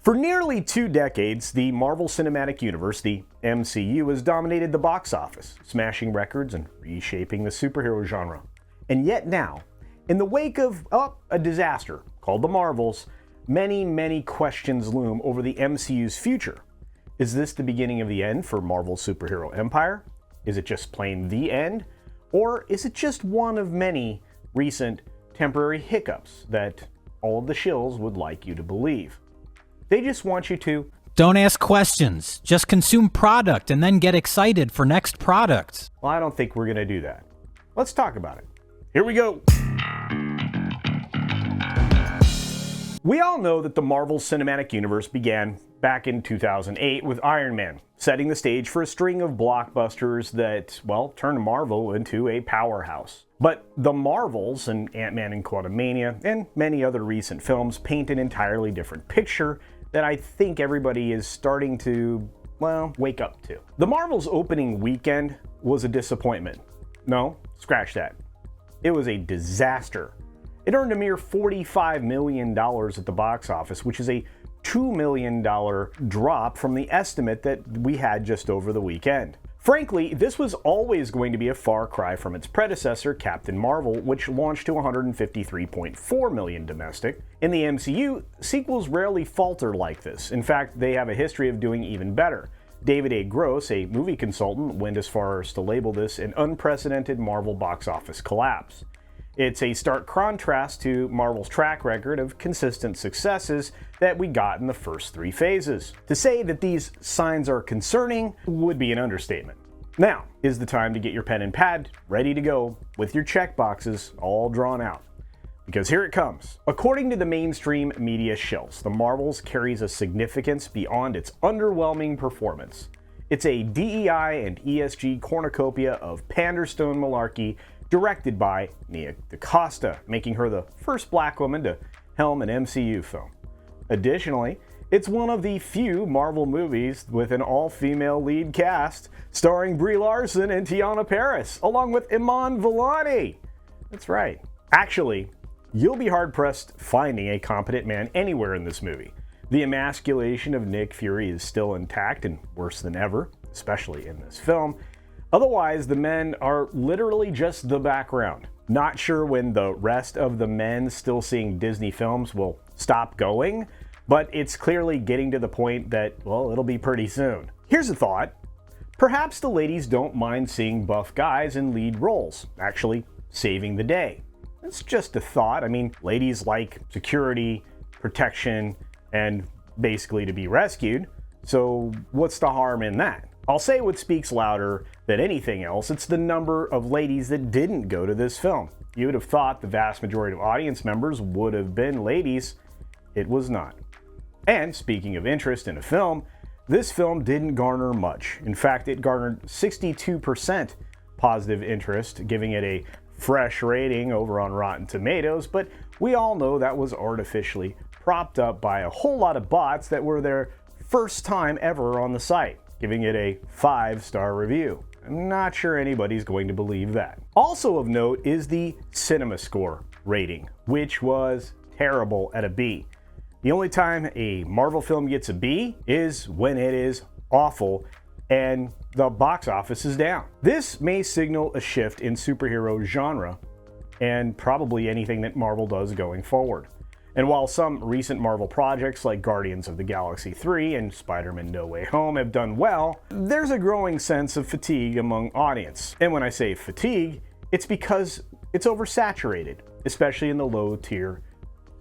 For nearly 2 decades, the Marvel Cinematic Universe, the MCU, has dominated the box office, smashing records and reshaping the superhero genre. And yet now, in the wake of a disaster called the Marvels, many questions loom over the MCU's future. Is this the beginning of the end for Marvel's superhero empire? Is it just plain the end? Or is it just one of many recent temporary hiccups that all of the shills would like you to believe? They just want you to don't ask questions. Just consume product and then get excited for next product. Well, I don't think we're going to do that. Let's talk about it. Here we go. We all know that the Marvel Cinematic Universe began back in 2008 with Iron Man, setting the stage for a string of blockbusters that, well, turned Marvel into a powerhouse. But the Marvels and Ant-Man and Quantumania and many other recent films paint an entirely different picture that I think everybody is starting to, well, wake up to. The Marvels opening weekend was a disappointment. No, scratch that. It was a disaster. It earned a mere $45 million at the box office, which is a $2 million drop from the estimate that we had just over the weekend. Frankly, this was always going to be a far cry from its predecessor, Captain Marvel, which launched to $153.4 million domestic. In the MCU, sequels rarely falter like this. In fact, they have a history of doing even better. David A. Gross, a movie consultant, went as far as to label this an unprecedented Marvel box office collapse. It's a stark contrast to Marvel's track record of consistent successes that we got in the first 3 phases. To say that these signs are concerning would be an understatement. Now is the time to get your pen and pad ready to go with your check boxes all drawn out. Because here it comes. According to the mainstream media shills, The Marvels carries a significance beyond its underwhelming performance. It's a DEI and ESG cornucopia of Panderstone malarkey directed by Nia DaCosta, making her the first black woman to helm an MCU film. Additionally, it's one of the few Marvel movies with an all-female lead cast, starring Brie Larson and Tiana Paris, along with Iman Vellani. That's right. Actually, you'll be hard-pressed finding a competent man anywhere in this movie. The emasculation of Nick Fury is still intact and worse than ever, especially in this film. Otherwise, the men are literally just the background. Not sure when the rest of the men still seeing Disney films will stop going, but it's clearly getting to the point that, well, it'll be pretty soon. Here's a thought. Perhaps the ladies don't mind seeing buff guys in lead roles, actually saving the day. It's just a thought. I mean, ladies like security, protection, and basically to be rescued, so what's the harm in that? I'll say what speaks louder than anything else. It's the number of ladies that didn't go to this film. You would have thought the vast majority of audience members would have been ladies. It was not. And speaking of interest in a film, this film didn't garner much. In fact, it garnered 62% positive interest, giving it a fresh rating over on Rotten Tomatoes, but we all know that was artificially propped up by a whole lot of bots that were their first time ever on the site, giving it a 5-star review. I'm not sure anybody's going to believe that. Also of note is the CinemaScore rating, which was terrible at a B. The only time a Marvel film gets a B is when it is awful and the box office is down. This may signal a shift in superhero genre and probably anything that Marvel does going forward. And while some recent Marvel projects like Guardians of the Galaxy 3 and Spider-Man No Way Home have done well, there's a growing sense of fatigue among audience. And when I say fatigue, it's because it's oversaturated, especially in the low-tier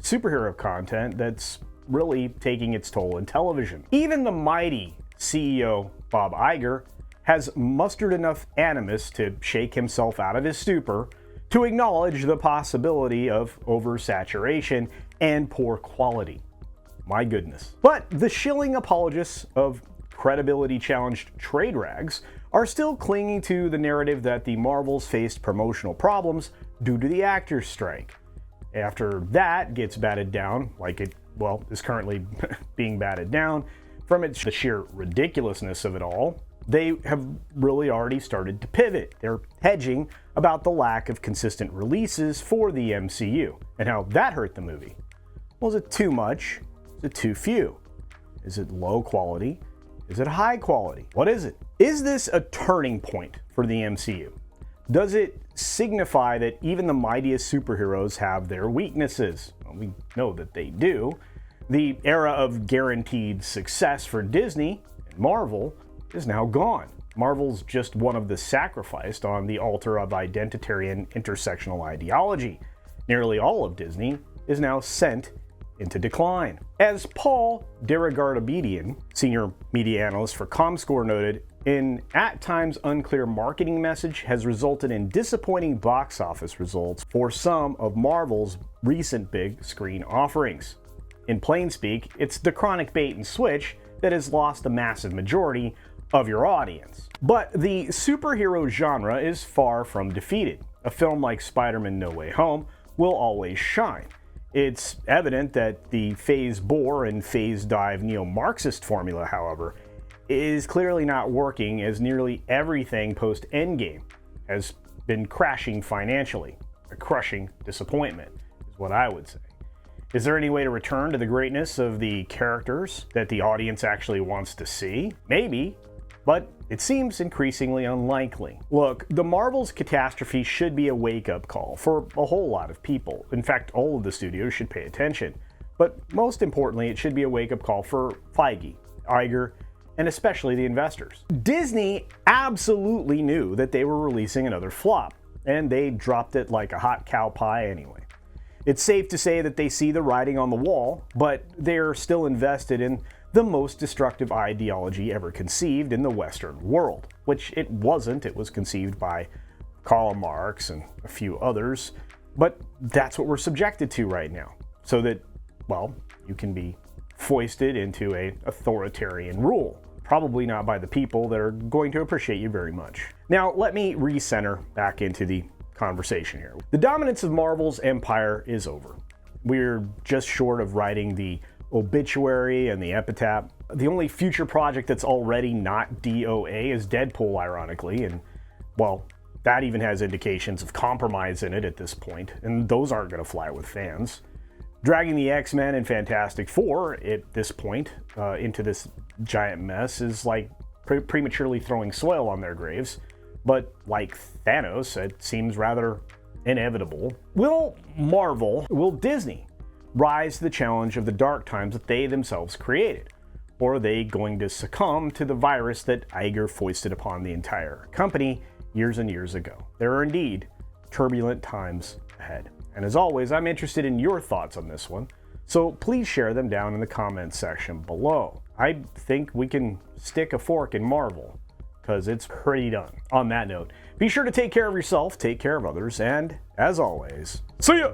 superhero content that's really taking its toll in television. Even the mighty CEO Bob Iger has mustered enough animus to shake himself out of his stupor to acknowledge the possibility of oversaturation and poor quality. My goodness. But the shilling apologists of credibility-challenged trade rags are still clinging to the narrative that the Marvels faced promotional problems due to the actors' strike. After that gets batted down, like it, well, is currently being batted down, from the sheer ridiculousness of it all, they have really already started to pivot. They're hedging about the lack of consistent releases for the MCU and how that hurt the movie. Was it too much? Was it too few? Is it low quality? Is it high quality? What is it? Is this a turning point for the MCU? Does it signify that even the mightiest superheroes have their weaknesses? Well, we know that they do. The era of guaranteed success for Disney and Marvel is now gone. Marvel's just one of the sacrificed on the altar of identitarian intersectional ideology. Nearly all of Disney is now sent into decline. As Paul Derrigarabedian, senior media analyst for ComScore, noted, an at times unclear marketing message has resulted in disappointing box office results for some of Marvel's recent big screen offerings. In plain speak, it's the chronic bait and switch that has lost a massive majority of your audience. But the superhero genre is far from defeated. A film like Spider-Man No Way Home will always shine. It's evident that the phase bore and phase dive neo-Marxist formula, however, is clearly not working, as nearly everything post-Endgame has been crashing financially. A crushing disappointment is what I would say. Is there any way to return to the greatness of the characters that the audience actually wants to see? Maybe, but it seems increasingly unlikely. Look, the Marvel's catastrophe should be a wake-up call for a whole lot of people. In fact, all of the studios should pay attention. But most importantly, it should be a wake-up call for Feige, Iger, and especially the investors. Disney absolutely knew that they were releasing another flop, and they dropped it like a hot cow pie anyway. It's safe to say that they see the writing on the wall, but they're still invested in the most destructive ideology ever conceived in the Western world, which it wasn't. It was conceived by Karl Marx and a few others, but that's what we're subjected to right now, so that, well, you can be foisted into an authoritarian rule. Probably not by the people that are going to appreciate you very much. Now, let me recenter back into the conversation here. The dominance of Marvel's empire is over. We're just short of writing the obituary and the epitaph. The only future project that's already not DOA is Deadpool, ironically, and, well, that even has indications of compromise in it at this point, and those aren't going to fly with fans. Dragging the X-Men and Fantastic Four at this point into this giant mess is like prematurely throwing soil on their graves. But like Thanos, it seems rather inevitable. Will Disney rise to the challenge of the dark times that they themselves created? Or are they going to succumb to the virus that Iger foisted upon the entire company years and years ago? There are indeed turbulent times ahead. And as always, I'm interested in your thoughts on this one, so please share them down in the comments section below. I think we can stick a fork in Marvel, because it's pretty done. On that note, be sure to take care of yourself, take care of others, and as always, see ya!